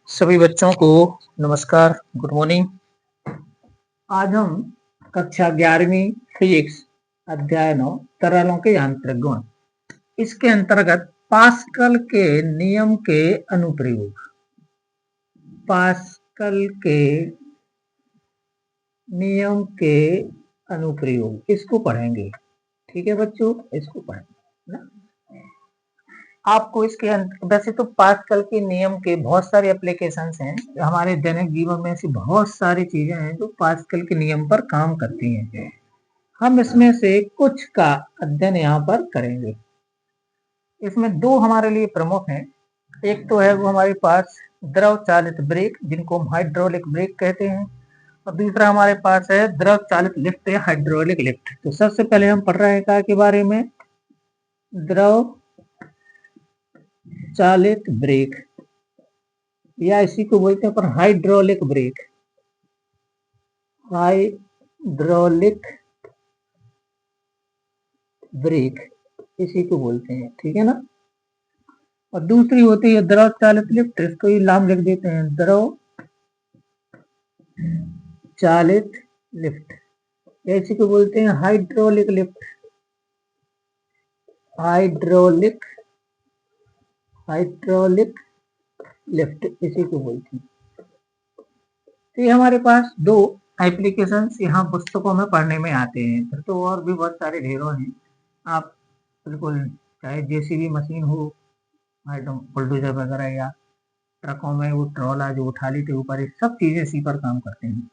सभी बच्चों को नमस्कार, गुड मॉर्निंग। आज हम कक्षा 11वीं फिजिक्स अध्याय 9 तरलों के यांत्रिक गुण, इसके अंतर्गत पास्कल के नियम के अनुप्रयोग, पास्कल के नियम के अनुप्रयोग इसको पढ़ेंगे। ठीक है बच्चों, इसको पढ़ेंगे ना। आपको इसके वैसे तो पास्कल के नियम के बहुत सारे एप्लीकेशंस हैं। हमारे दैनिक जीवन में ऐसी बहुत सारी चीजें हैं जो पास्कल के नियम पर काम करती हैं। हम इसमें से कुछ का अध्ययन यहाँ पर करेंगे। इसमें दो हमारे लिए प्रमुख हैं। एक तो है वो हमारे पास द्रव चालित ब्रेक, जिनको हम हाइड्रोलिक ब्रेक कहते हैं, और दूसरा हमारे पास है द्रव चालित लिफ्ट या हाइड्रोलिक लिफ्ट। तो सबसे पहले हम पढ़ रहे हैं क्या के बारे में, द्रव चालित ब्रेक, या इसी को बोलते हैं पर हाइड्रोलिक ब्रेक, हाइड्रोलिक ब्रेक इसी को बोलते हैं। ठीक है ना। और दूसरी होती है द्रव चालित लिफ्ट, इसको ही नाम लिख देते हैं द्रव चालित लिफ्ट, इसी को बोलते हैं hydraulic lift, hydraulic hydraulic lift इसी को बोलते हैं। तो ये हमारे पास दो एप्लीकेशंस यहाँ पुस्तकों में पढ़ने में आते हैं। फिर तो और भी बहुत सारे ढेरों हैं। आप बिल्कुल चाहे जेसीबी मशीन हो, बुलडोजर वगैरह, या ट्रकों में वो ट्रॉला जो उठा लेते ऊपर, ये सब चीजें इसी पर काम करते हैं।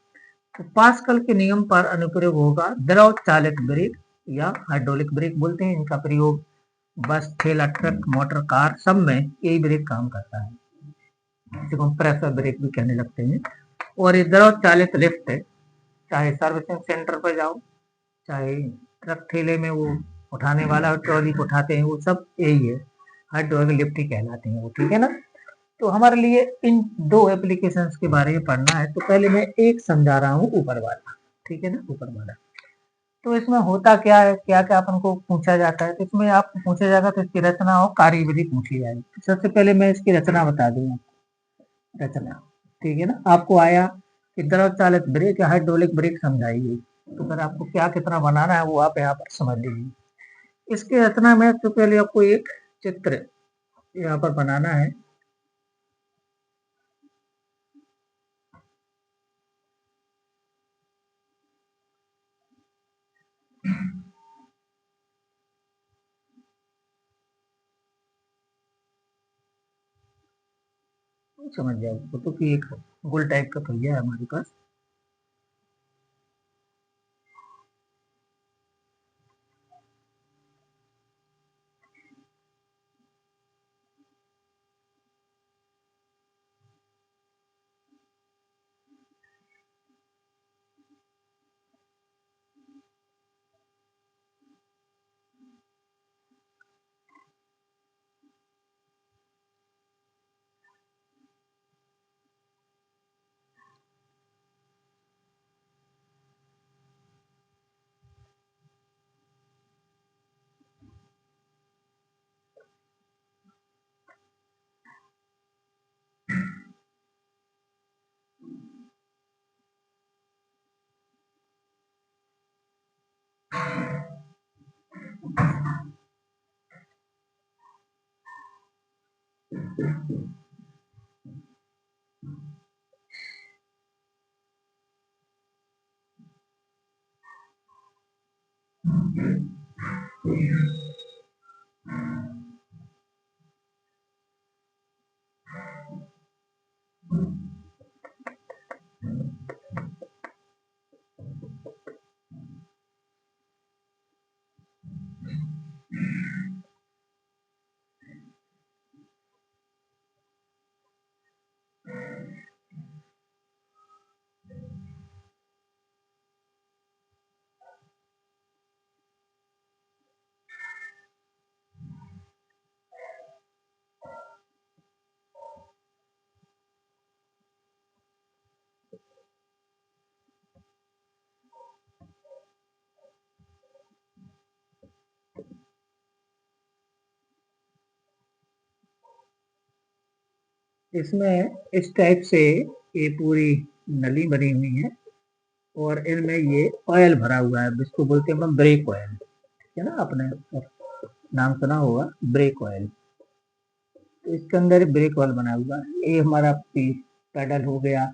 तो पास्कल के नियम पर अनुप्रयोग होगा द्रव चालित ब्रेक या हाइड्रोलिक ब्रेक बोलते हैं। इनका प्रयोग बस, ठेला, ट्रक, मोटर, कार सब में यही ब्रेक काम करता है, जिसको हम प्रेशर ब्रेक भी कहने लगते हैं। और ये द्रव चालित लिफ्ट है, चाहे सर्विसिंग सेंटर पर जाओ, चाहे ट्रक ठेले में वो उठाने वाला ट्रॉली को उठाते हैं, वो सब यही है, हाइड्रोलिक लिफ्ट ही कहलाते हैं वो। ठीक है ना। तो हमारे लिए इन दो एप्लीकेशंस के बारे में पढ़ना है। तो पहले मैं एक समझा रहा हूँ ऊपर वाला। ठीक है ना, ऊपर वाला। तो इसमें होता क्या है, क्या क्या अपन को पूछा जाता है। तो इसमें आपको पूछा जाएगा तो इसकी रचना और कार्यविधि पूछी जाएगी। तो सबसे पहले मैं इसकी रचना बता दूंगा। रचना, ठीक है ना। आपको आया कि द्रव चालित ब्रेक या हाइड्रोलिक ब्रेक समझाई गई, तो फिर आपको क्या कितना बनाना है वो आप यहाँ पर समझ लीजिए। इसकी रचना में तो पहले आपको एक चित्र यहाँ पर बनाना है। समझ जाओ तो कि एक गोल टाइप का पहिया है हमारे पास। इसमें इस टाइप से ये पूरी नली बनी हुई है और इनमें ये ऑयल भरा हुआ है, जिसको बोलते हैं हम ब्रेक ऑयल, ठीक है ना, आपने नाम सुना होगा ब्रेक ऑयल। तो इसके अंदर ब्रेक ऑयल बना हुआ है। ये हमारा पेडल हो गया,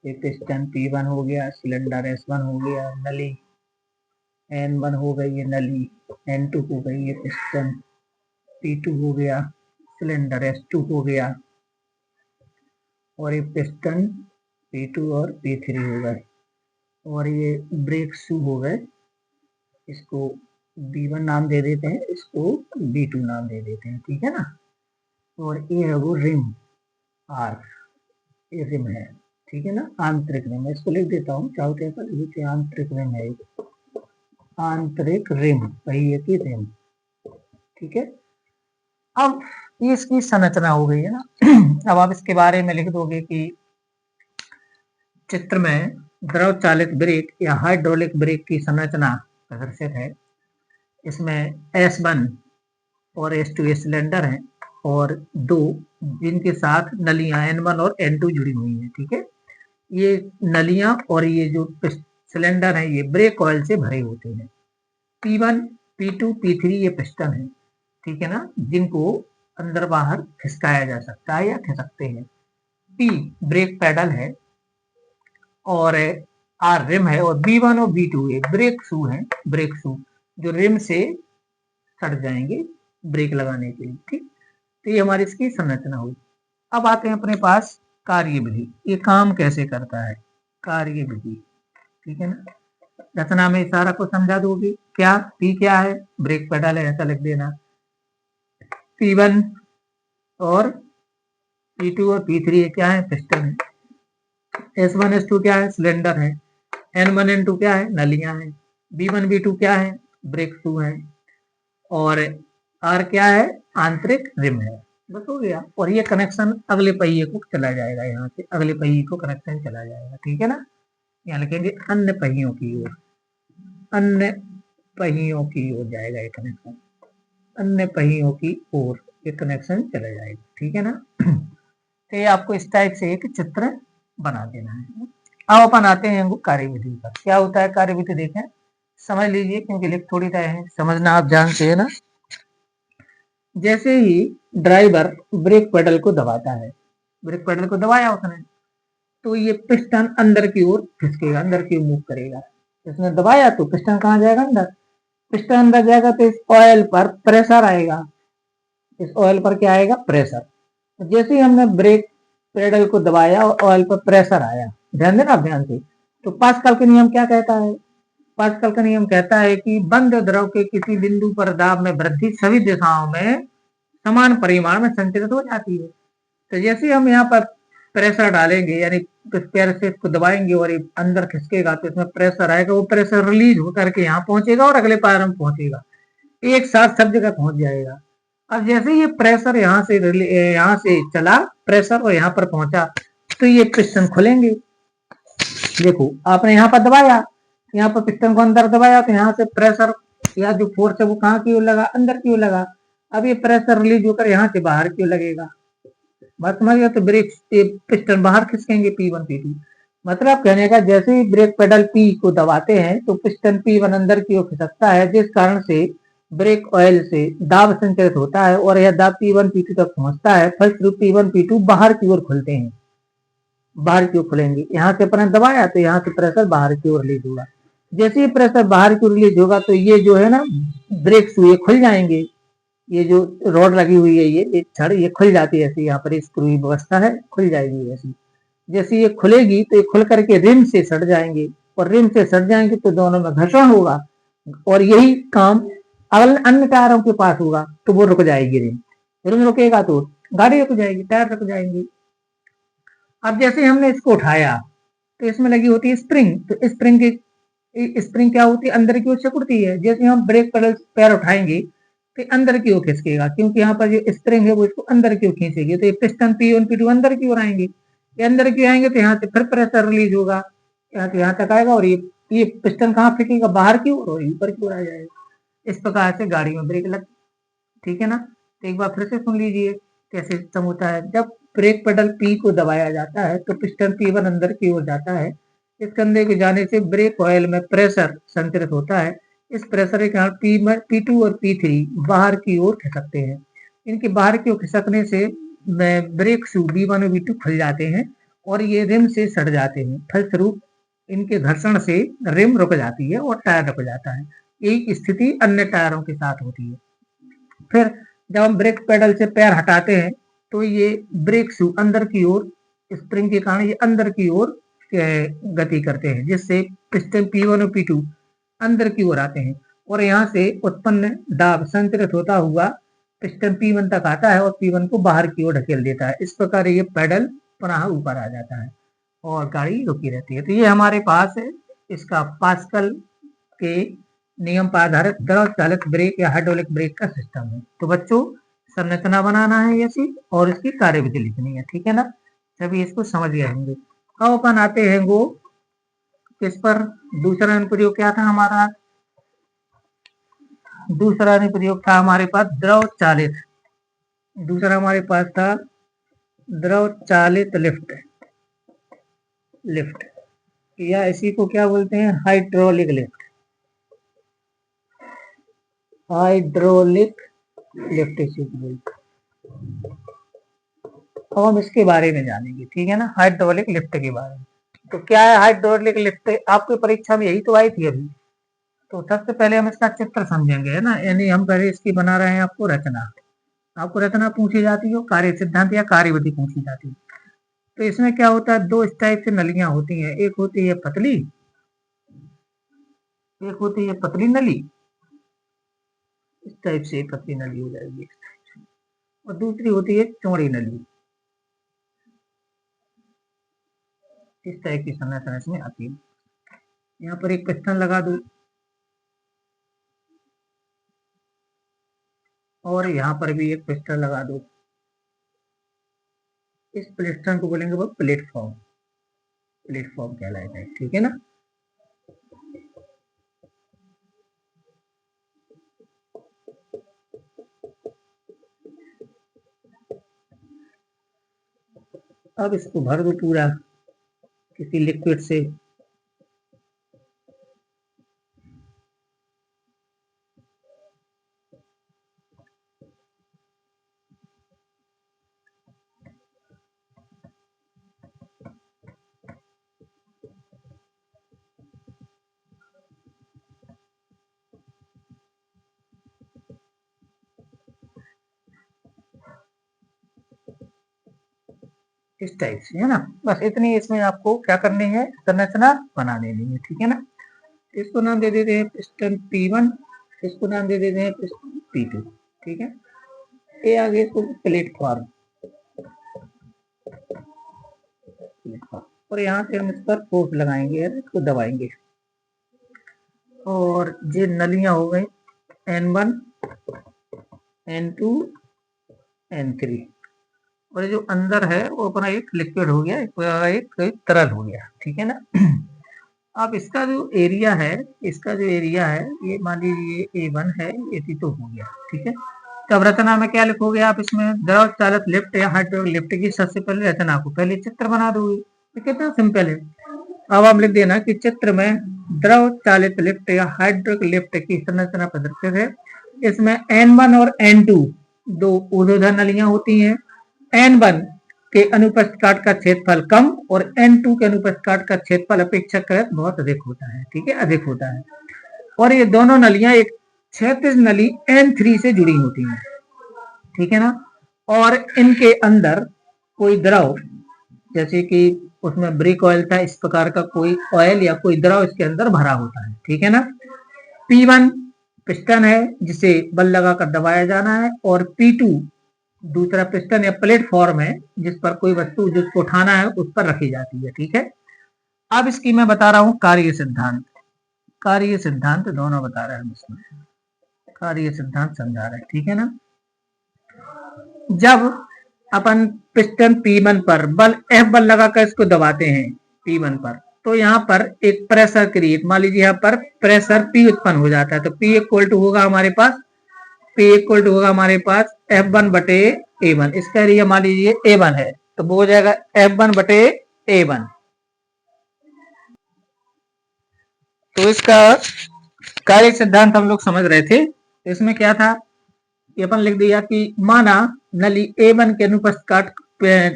ये पिस्टन P1 हो गया, सिलेंडर S1 हो गया, नली N1 हो गई, ये नली N2 हो गई, ये पिस्टन P2 हो गया, सिलेंडर S2 हो गया, और ये पिस्टन P2 और P3 हो गए, और ये ब्रेक शू हो गए, इसको B1 नाम दे देते हैं, इसको B2 नाम दे देते हैं, ठीक है ना। और ये है वो रिम R, ये रिम है, ठीक है ना, आंतरिक रिम। इसको लिख देता हूँ, चाहो तो ऐसा लिख देते हैं, आंतरिक रिम है, आंतरिक रिम, पहिए की रिम, ठीक है। अब ये इसकी संरचना हो गई है ना। अब आप इसके बारे में लिख दोगे कि चित्र में द्रव चालित ब्रेक या हाइड्रोलिक ब्रेक की संरचना प्रदर्शित है। इसमें S1 और S2 ये सिलेंडर है, और दो जिनके साथ नलियां N1 और N2 जुड़ी हुई हैं, ठीक है। ये नलियां और ये जो सिलेंडर है ये ब्रेक ऑयल से भरे होते हैं। P1, P2, P3 ये पिस्टन है, ठीक है ना, जिनको अंदर बाहर खिसकाया जा सकता है या खिसकते हैं। P ब्रेक पेडल है, और R रिम है, और B1 और B2 ये ब्रेक शू है, ब्रेक शू जो रिम से सट जाएंगे ब्रेक लगाने के लिए, ठीक। तो ये हमारी इसकी संरचना हुई। अब आते हैं अपने पास कार्यविधि, ये काम कैसे करता है, कार्यविधि, ठीक है ना। रचना में सारा कुछ समझा दोगे। क्या P क्या है, ब्रेक पेडल है, ऐसा लिख देना। P1 और P2 और P3 क्या है, पिस्टन है। S1 S2 क्या है, सिलेंडर है। N1 N2 क्या है, नलियां हैं। B1 B2 क्या है, ब्रेक शू है, और R क्या है, आंतरिक रिम है। बस हो गया। और ये कनेक्शन अगले पहिए को चला जाएगा, यहाँ से अगले पहिए को कनेक्शन चला जाएगा, ठीक है ना। यहाँ लिखेंगे अन्य पहियों की ओर, अन्य पहियों की ओर जाएगा ये कनेक्शन, अन्य पहियों की ओर ये कनेक्शन चला जाएगा, ठीक है ना। तो ये आपको इस टाइप से एक चित्र बना देना है। अब अपन आते हैं कार्यविधि पर। क्या होता है कार्यविधि, देखें समझ लीजिए, क्योंकि लिख थोड़ी रहे हैं, समझना आप जानते हैं ना। जैसे ही ड्राइवर ब्रेक पेडल को दबाता है, ब्रेक पेडल को दबाया उसने, तो ये पिस्टन अंदर की ओर खिसकेगा, अंदर की ओर मूव करेगा। इसने दबाया तो पिस्टन कहाँ जाएगा, अंदर। पिस्टन अंदर जाएगा तो इस ऑयल पर प्रेशर आएगा, इस ऑयल पर क्या आएगा, प्रेशर। जैसे ही हमने ब्रेक पेडल को दबाया और ऑयल पर प्रेशर आया, ध्यान देना ध्यान से, तो पास्कल का नियम क्या कहता है, पास्कल का नियम कहता है कि बंद द्रव के किसी बिंदु पर दाब में वृद्धि सभी दिशाओं में समान परिमाण में संचरित हो जाती है। तो जैसे हम यहाँ पर प्रेशर डालेंगे, यानी पैर से इसको दबाएंगे और ये अंदर खिसकेगा, तो इसमें प्रेशर आएगा, वो प्रेशर रिलीज होकर के यहाँ पहुंचेगा और अगले पैर में पहुंचेगा, एक साथ सब जगह पहुंच जाएगा। अब जैसे ये प्रेशर यहाँ से चला प्रेशर और यहाँ पर पहुंचा, तो ये पिस्टन खुलेंगे। देखो आपने यहाँ पर दबाया, यहाँ पर पिस्टन को अंदर दबाया, तो यहाँ से प्रेशर या जो फोर्स है वो कहाँ की ओर लगा, अंदर की ओर लगा। अब ये प्रेशर रिलीज होकर यहाँ से बाहर की ओर लगेगा, बात समझ गया। तो ब्रेक पिस्टन बाहर खिसकेंगे P1 P2। मतलब कहने का, जैसे ही ब्रेक पेडल P को दबाते हैं तो पिस्टन P1 अंदर की ओर खिसकता है, जिस कारण से ब्रेक ऑयल से दाब संचरित होता है और यह दाब P1 P2 तक पहुंचता है। फलस्वरूप P1 P2 बाहर की ओर खुलते हैं, बाहर की ओर खुलेंगे। यहाँ से अपने दबाया तो यहाँ से प्रेशर बाहर की ओर रिलीज होगा। जैसे ही प्रेशर बाहर की ओर रिलीज होगा तो ये जो है ना ब्रेक शू, ये खुल जाएंगे। ये जो रॉड लगी हुई है, ये छड़ ये खुल जाती है, ऐसी यहाँ पर स्क्रू की व्यवस्था है, खुल जाएगी ऐसी। जैसे ये खुलेगी तो ये खुल करके रिम से सट जाएंगे, और रिम से सट जाएंगे तो दोनों में घर्षण होगा, और यही काम अगले अन्य टायरों के पास होगा, तो वो रुक जाएगी रिम। रिम रुकेगा तो गाड़ी रुक जाएगी, टायर रुक जाएंगे। अब जैसे हमने इसको उठाया तो इसमें लगी होती है स्प्रिंग, तो स्प्रिंग क्या होती है, अंदर की ओर सिकुड़ती है। जैसे हम ब्रेक पेडल पैर उठाएंगे तो अंदर की ओर खिसकेगा, क्योंकि यहाँ पर जो स्प्रिंग है वो इसको अंदर की ओर खींचेगी। तो ये पिस्टन P1 P2 अंदर की ओर आएंगे, ये अंदर की आएंगे तो यहाँ से फिर प्रेशर रिलीज होगा, यहाँ से यहाँ तक आएगा, और ये पिस्टन कहाँ फेंकेगा, बाहर की ओर, और ऊपर की ओर आ जाएगा। इस प्रकार से गाड़ी में ब्रेक लग, ठीक है ना। तो एक बार फिर से सुन लीजिए कैसे सिस्टम होता है। जब ब्रेक पेडल P को दबाया जाता है तो पिस्टन P1 अंदर की ओर जाता है। इस कंधे के जाने से ब्रेक ऑयल में प्रेशर संचरित होता है। इस प्रेशर के कारण P2 और P3 बाहर की ओर खिसकते हैं। इनके बाहर की ओर खिसकने से ब्रेक शू B1 और B2 खुल जाते हैं और ये रिम से सट जाते हैं। फलस्वरूप इनके घर्षण से रिम रुक जाती है और टायर रुक जाता है। यही स्थिति अन्य टायरों के साथ होती है। फिर जब हम ब्रेक पेडल से पैर हटाते हैं तो ये ब्रेक शू अंदर की ओर स्प्रिंग के कारण ये अंदर की ओर गति करते हैं, जिससे पिस्टन P1 और P2 अंदर की ओर आते हैं और यहाँ से उत्पन्न दाब संचरित होता हुआ पिस्टन P1 तक आता है और P1 को बाहर की ओर ढकेल देता है। इस प्रकार ये पेडल पुनः ऊपर आ जाता है और गाड़ी रुकी रहती है। तो ये हमारे पास है इसका पास्कल के नियम पर आधारित द्रव चालित ब्रेक या हाइड्रोलिक ब्रेक का सिस्टम है। तो बच्चों संरचना बनाना है ऐसी और इसकी कार्यविधि लिखनी है, ठीक है ना, सभी इसको समझ गए होंगे। अब अपन आते हैं वो किस पर, दूसरा अनुप्रयोग क्या था हमारा, दूसरा अनुप्रयोग था हमारे पास द्रव चालित, दूसरा हमारे पास था द्रव चालित लिफ्ट, लिफ्ट या इसी को क्या बोलते हैं हाइड्रोलिक लिफ्ट, हाइड्रोलिक लिफ्ट इसी को बोलते हैं। अब हम इसके बारे में जानेंगे, ठीक है ना, हाइड्रोलिक लिफ्ट के बारे में। तो क्या है हाइड्रोलिक लिफ्ट, आपकी परीक्षा में यही तो आई थी अभी। तो सबसे पहले हम इसका चित्र समझेंगे, है ना, यानी हम पहले इसकी बना रहे हैं आपको रचना, आपको रचना पूछी जाती है, कार्य सिद्धांत या कार्यविधि पूछी जाती है। तो इसमें क्या होता है, दो इस टाइप से नलियां होती हैं, एक होती है पतली, एक होती है पतली नली, इस टाइप से पतली नली हो जाएगी, और दूसरी होती है चौड़ी नली, इस टाइप की संरचना इसमें आती है। यहाँ पर एक पिस्टन लगा दो और यहाँ पर भी एक पिस्टन लगा दो, इस पिस्टन को बोलेंगे वो प्लेटफॉर्म, प्लेटफॉर्म कहलाता है, ठीक है ना। अब इसको भर दो पूरा किसी लिक्विड से, इस टाइप से, है ना। बस इतनी इसमें आपको क्या करनी है, संरचना बना देनी है, ठीक है ना। इसको नाम दे देते हैं पिस्टन P1, इसको नाम दे देते हैं पिस्टन P2, ठीक है। ये आगे इसको प्लेटफॉर्म, और यहाँ से हम इस पर फोर्स लगाएंगे, इसको दबाएंगे, और ये नलियां हो गई N1, N2, N3, और ये जो अंदर है वो अपना एक लिक्विड हो गया, एक तरल हो गया, ठीक है ना। अब इसका जो एरिया है, इसका जो एरिया है, ये मान लीजिए A1 है, ये तो हो गया, ठीक है। तब रचना में क्या लिखोगे आप, इसमें द्रव चालित लिफ्ट या हाइड्रोलिक लिफ्ट की सबसे पहले रचना को पहले चित्र बना दोगे, ये कितना सिंपल है। अब आप लिख देना कि चित्र में द्रव चालित लिफ्ट या हाइड्रोलिक लिफ्ट की संरचना प्रदर्शित है। इसमें N1 और N2 दो ऊर्ध्वाधर नलियां होती हैं। N1 के अनुप्रस्थ काट का क्षेत्रफल कम और N2 के अनुप्रस्थ काट का क्षेत्रफल अपेक्षाकृत बहुत अधिक होता है, ठीक है, अधिक होता है। और ये दोनों नलियां एक क्षैतिज नली N3 से जुड़ी होती हैं, ठीक है ना। और इनके अंदर कोई द्रव, जैसे कि उसमें ब्रेक ऑयल था, इस प्रकार का कोई ऑयल या कोई द्रव इसके अंदर भरा होता है, ठीक है ना। P1 पिस्टन है जिसे बल लगाकर दबाया जाना है, और P2 दूसरा पिस्टन या प्लेटफॉर्म है जिस पर कोई वस्तु जिसको उठाना है उस पर रखी जाती है, ठीक है। अब इसकी मैं बता रहा हूं कार्य सिद्धांत, कार्य सिद्धांत दोनों बता रहे हैं इसमें, कार्य सिद्धांत समझा रहे हैं, ठीक है ना। जब अपन पिस्टन P1 पर बल F बल लगाकर इसको दबाते हैं P1 पर, तो यहाँ पर एक प्रेशर क्रिएट, मान लीजिए यहाँ पर प्रेशर P उत्पन्न हो जाता है, तो P इक्वल टू होगा हमारे पास P इक्वल टू होगा हमारे पास F1 बटे A1। इसका एरिया मान लीजिए A1 है, तो वो हो जाएगा F1 बटे A1। तो इसका कार्य सिद्धांत हम लोग समझ रहे थे। इसमें क्या था कि अपन लिख दिया कि माना नली A1 के अनुप्रस्थ काट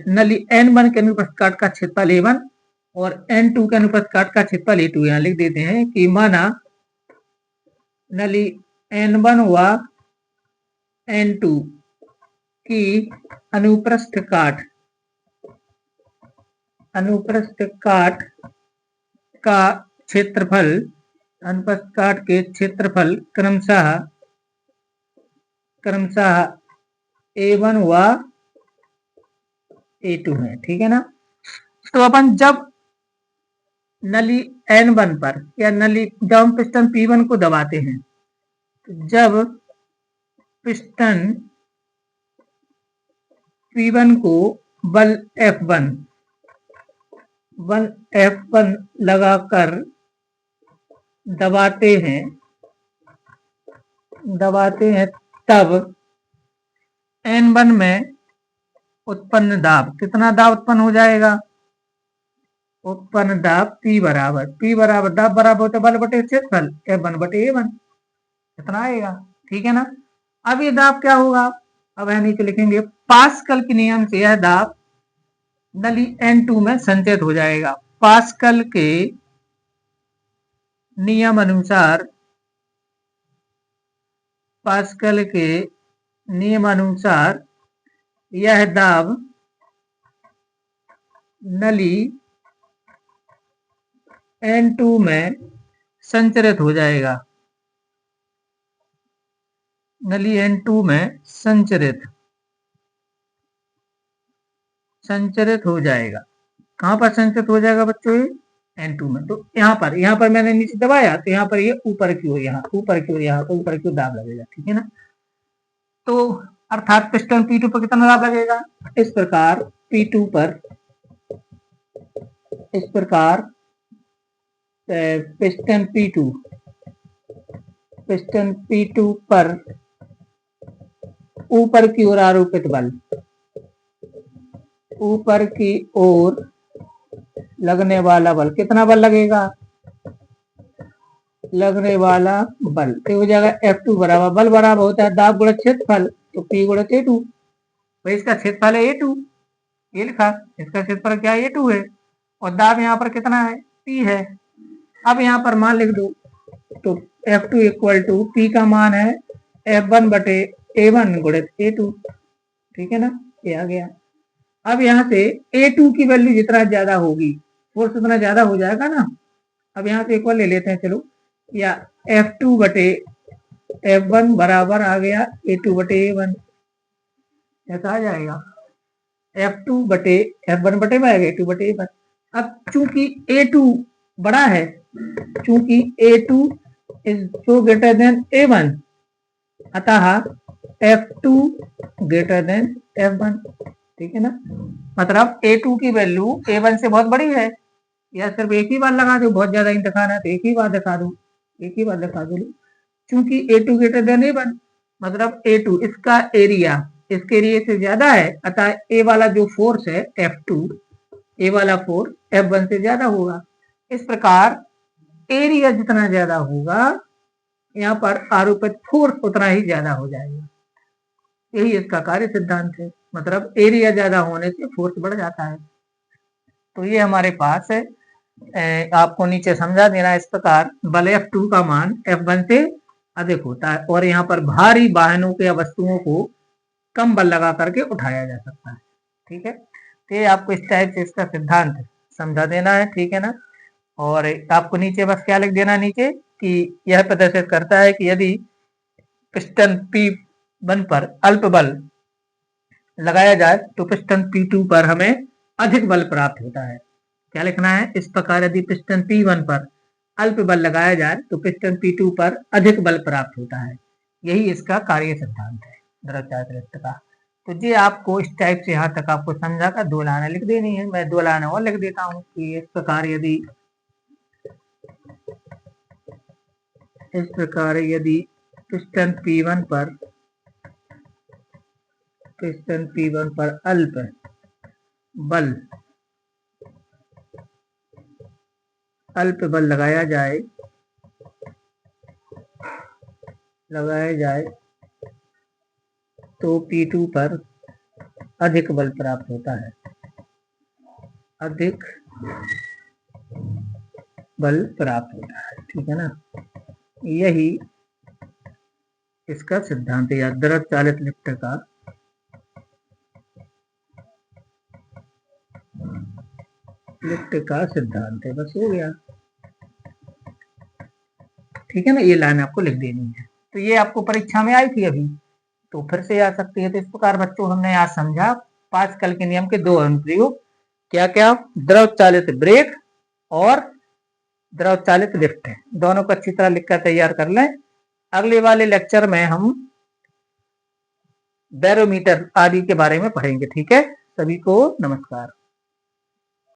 नली N1 के अनुप्रस्थ काट का क्षेत्रफल A1 और N2 के अनुप्रस्थ काट का क्षेत्रफल A2। यहाँ लिख देते हैं कि माना नली N1 व N2 की अनुप्रस्थ काट का क्षेत्रफल, अनुप्रस्थ काट के क्षेत्रफल क्रमशः A1 व A2 है। ठीक है ना। तो अपन जब नली N1 पर या नली जब हम पिस्टन P1 को दबाते हैं, तो जब पिस्टन P1 को बल F1 लगाकर दबाते हैं तब N1 में उत्पन्न दाब, कितना दाब उत्पन्न हो जाएगा? उत्पन्न दाब P बराबर दाब बराबर होता है बल बटे क्षेत्रफल F1 बटे A1, कितना आएगा। ठीक है ना। अब ये दाब क्या होगा? अब यहां नीचे लिखेंगे पास्कल के नियम से यह दाब नली N2 में संचित हो जाएगा। पास्कल के नियम अनुसार यह दाब नली N2 में संचरित हो जाएगा। नली N2 में संचरित हो जाएगा। कहां पर संचरित हो जाएगा बच्चों? N2 में। तो यहाँ पर मैंने नीचे दबाया तो यहाँ पर ये ऊपर की ओर, यहाँ ऊपर की ओर दाब लगेगा। ठीक है ना। तो अर्थात पिस्टन P2 पर कितना दाब लगेगा? इस प्रकार P2 पर पिस्टन P2 पर ऊपर की ओर आरोपित बल, ऊपर की ओर लगने वाला बल, कितना बल लगेगा? लगने वाला बल तो हो जाएगा F2 बराबर, बल बराबर होता है दाब गुणा क्षेत्रफल, तो P गुणा A2। भाई इसका क्षेत्रफल है A2, ये लिखा, इसका क्षेत्रफल क्या है? A2 है, और दाब यहाँ पर कितना है? P है। अब यहाँ पर मान लिख दो, तो F2 इक्वल टू P का मान है F1 बटे A1 गुणित A2। ठीक है ना, ये आ गया। अब यहाँ से A2 की वैल्यू जितना ज्यादा होगी फोर्स उतना ज्यादा हो जाएगा ना। अब यहाँ से एक बार ले लेते हैं, चलो, या F2 बटे F1 बराबर आ गया A2 बटे A1, ऐसा आ जाएगा। F2 बटे F1 बटे में आएगा A2 बटे A1। अब चूंकि A2 बड़ा है, चूंकि A2 is so greater than A1, अतः F2 ग्रेटर देन F1। ठीक है ना। मतलब A2 की वैल्यू A1 से बहुत बड़ी है, या सिर्फ एक ही बार लगा दो, बहुत ज्यादा ही दिखाना है तो एक ही बार दिखा दो। चूंकि A2 ग्रेटर देन A1, मतलब A2 इसका एरिया इसके एरिया से ज्यादा है, अतः A वाला जो फोर्स है F2, A वाला फोर्स F1 से ज्यादा होगा। इस प्रकार एरिया जितना ज्यादा होगा, यहाँ पर आरोपित फोर्स उतना ही ज्यादा हो जाएगा। यही इसका कार्य सिद्धांत है, मतलब एरिया ज्यादा होने से फोर्स बढ़ जाता है। तो ये हमारे पास है, आपको नीचे समझा देना इस प्रकार बल F2 का मान F1 से अधिक होता है, और यहाँ पर भारी वाहनों के या वस्तुओं को कम बल लगा करके उठाया जा सकता है। ठीक है, तो ये आपको इस टाइप से इसका सिद्धांत समझा देना है। ठीक है ना। और आपको नीचे बस क्या लिख देना नीचे कि यह प्रदर्शित करता है कि यदि पिस्टन P1 पर अल्प बल लगाया जाए तो पिस्टन P2 पर हमें अधिक बल प्राप्त होता है। क्या लिखना है? इस प्रकार यदि पिस्टन P1 पर अल्प बल लगाया जाए तो पिस्टन P2 पर अधिक बल प्राप्त होता है। यही इसका कार्य सिद्धांत है द्रव्यचालित का। तो ये आपको इस टाइप से यहाँ तक आपको समझा कर 2 लाइनें लिख देनी है। मैं 2 लाइनें और लिख देता हूँ कि इस प्रकार यदि पिस्टन P1 पर पिस्टन P1 पर अल्प बल लगाया जाए तो P2 पर अधिक बल प्राप्त होता है, ठीक है ना। यही इसका सिद्धांत है, या द्रव चालित लिफ्ट का सिद्धांत है। बस हो गया, ठीक है ना। ये लाइन आपको लिख देनी है। तो ये आपको परीक्षा में आई थी अभी, तो फिर से आ सकती है। तो इस प्रकार बच्चों हमने आज समझा पास्कल के नियम के दो अनुप्रयोग, क्या क्या, द्रव चालित ब्रेक और द्रव चालित लिफ्ट, दोनों को अच्छी तरह लिखकर तैयार कर लें। अगले वाले लेक्चर में हम बैरोमीटर आदि के बारे में पढ़ेंगे, ठीक है। सभी को नमस्कार।